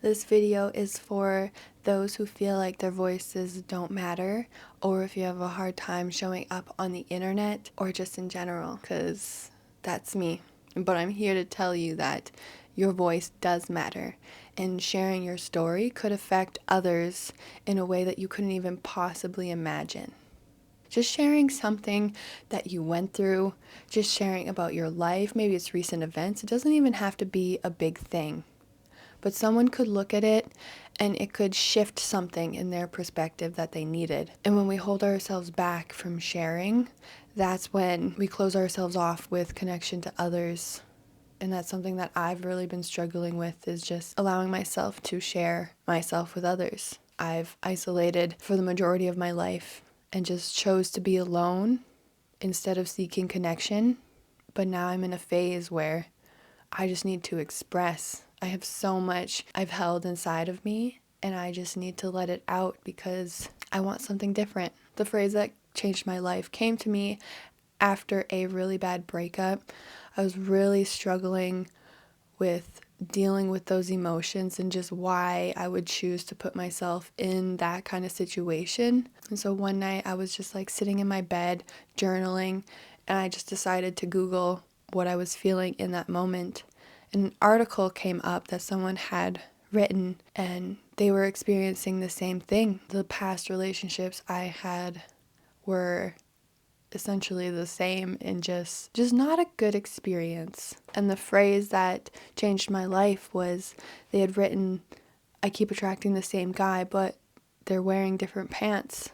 This video is for those who feel like their voices don't matter, or if you have a hard time showing up on the internet or just in general, because that's me. But I'm here to tell you that your voice does matter, and sharing your story could affect others in a way that you couldn't even possibly imagine. Just sharing something that you went through, just sharing about your life, maybe it's recent events, it doesn't even have to be a big thing. But someone could look at it and it could shift something in their perspective that they needed. And when we hold ourselves back from sharing, that's when we close ourselves off with connection to others. And that's something that I've really been struggling with, is just allowing myself to share myself with others. I've isolated for the majority of my life and just chose to be alone instead of seeking connection. But now I'm in a phase where I just need to express. I have so much I've held inside of me, and I just need to let it out because I want something different. The phrase that changed my life came to me after a really bad breakup. I was really struggling with dealing with those emotions and just why I would choose to put myself in that kind of situation. And so one night I was just like sitting in my bed journaling, and I just decided to Google what I was feeling in that moment. And an article came up that someone had written, and they were experiencing the same thing. The past relationships I had were essentially the same, and just not a good experience. And the phrase that changed my life was, they had written, I keep attracting the same guy, but they're wearing different pants.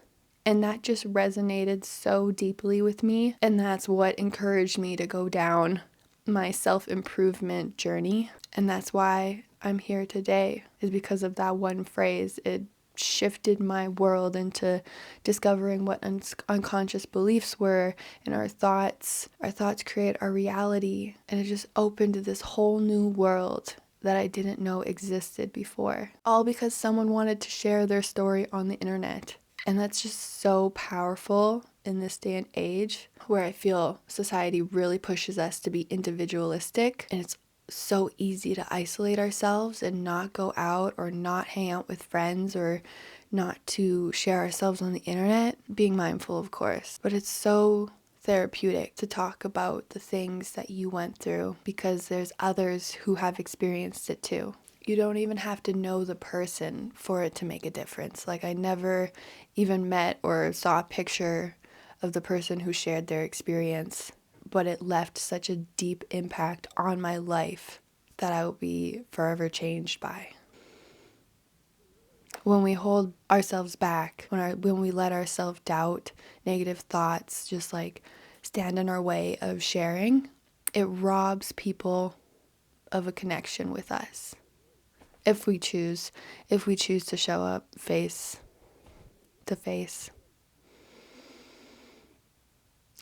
And that just resonated so deeply with me, and that's what encouraged me to go down my self-improvement journey. And that's why I'm here today, is because of that one phrase. It shifted my world into discovering what unconscious beliefs were, and our thoughts create our reality. And it just opened this whole new world that I didn't know existed before, all because someone wanted to share their story on the internet. And that's just so powerful in this day and age, where I feel society really pushes us to be individualistic, and it's so easy to isolate ourselves and not go out or not hang out with friends or not to share ourselves on the internet, being mindful, of course. But it's so therapeutic to talk about the things that you went through, because there's others who have experienced it too. You don't even have to know the person for it to make a difference. Like, I never even met or saw a picture of the person who shared their experience, but it left such a deep impact on my life that I will be forever changed by. When we hold ourselves back, when we let our self-doubt, negative thoughts just like stand in our way of sharing, it robs people of a connection with us. If we choose to show up face to face.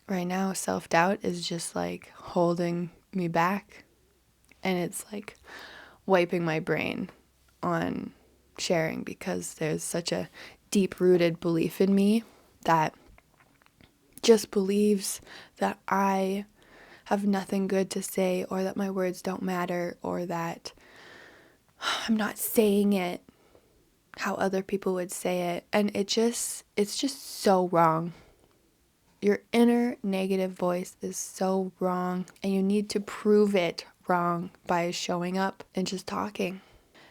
Right now, self-doubt is just like holding me back, and it's like wiping my brain on sharing, because there's such a deep-rooted belief in me that just believes that I have nothing good to say, or that my words don't matter, or that I'm not saying it how other people would say it. And it's just so wrong. Your inner negative voice is so wrong, and you need to prove it wrong by showing up and just talking.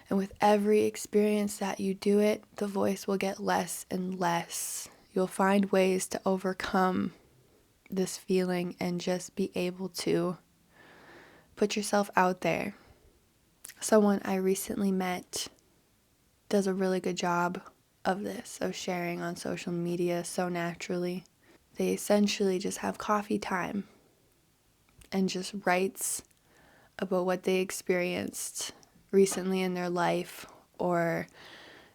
And with every experience that you do it, the voice will get less and less. You'll find ways to overcome this feeling and just be able to put yourself out there. Someone I recently met does a really good job of this, of sharing on social media so naturally. They essentially just have coffee time and just writes about what they experienced recently in their life, or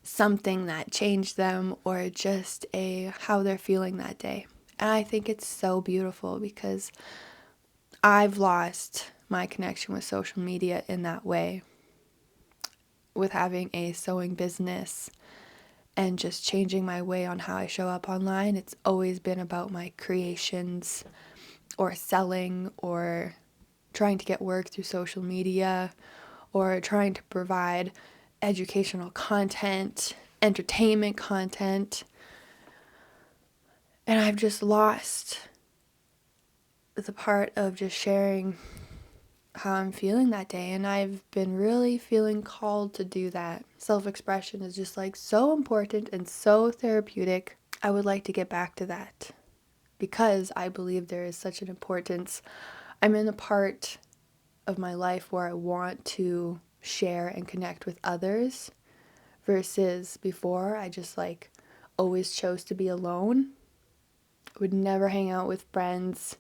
something that changed them, or just how they're feeling that day. And I think it's so beautiful, because I've lost my connection with social media in that way, with having a sewing business and just changing my way on how I show up online. It's always been about my creations, or selling, or trying to get work through social media, or trying to provide educational content, entertainment content. And I've just lost the part of just sharing how I'm feeling that day, and I've been really feeling called to do that. Self-expression is just like so important and so therapeutic. I would like to get back to that because I believe there is such an importance. I'm in a part of my life where I want to share and connect with others versus before I just like always chose to be alone. I would never hang out with friends.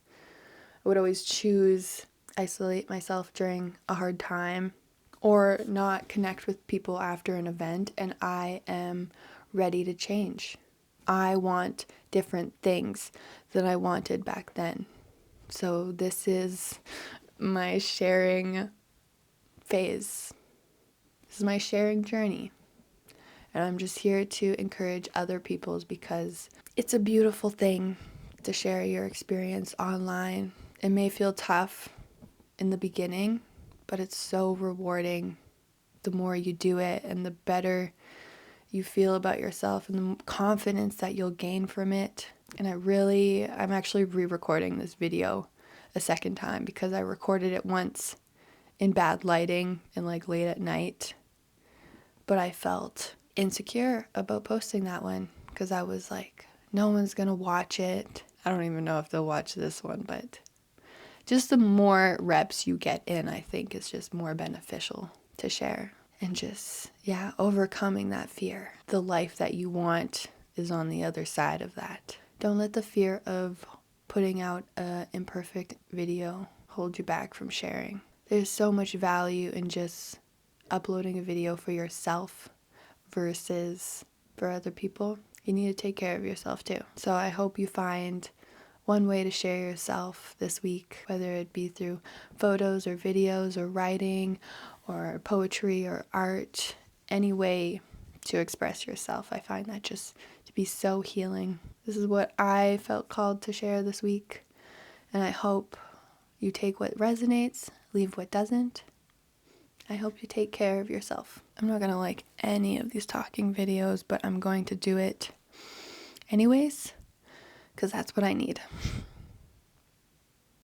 I would always choose isolate myself during a hard time or not connect with people after an event, and I am ready to change. I want different things than I wanted back then. So this is my sharing phase. This is my sharing journey. And I'm just here to encourage other people's because it's a beautiful thing to share your experience online. It may feel tough in the beginning, but it's so rewarding the more you do it and the better you feel about yourself and the confidence that you'll gain from it. And I'm actually re-recording this video a second time because I recorded it once in bad lighting and like late at night, but I felt insecure about posting that one because I was like, no one's gonna watch it. I don't even know if they'll watch this one, but just the more reps you get in, I think is just more beneficial to share. And just, yeah, overcoming that fear. The life that you want is on the other side of that. Don't let the fear of putting out an imperfect video hold you back from sharing. There's so much value in just uploading a video for yourself versus for other people. You need to take care of yourself too. So I hope you find one way to share yourself this week, whether it be through photos or videos or writing or poetry or art, any way to express yourself. I find that just to be so healing. This is what I felt called to share this week, and I hope you take what resonates, leave what doesn't. I hope you take care of yourself. I'm not gonna like any of these talking videos, but I'm going to do it anyways, because that's what I need.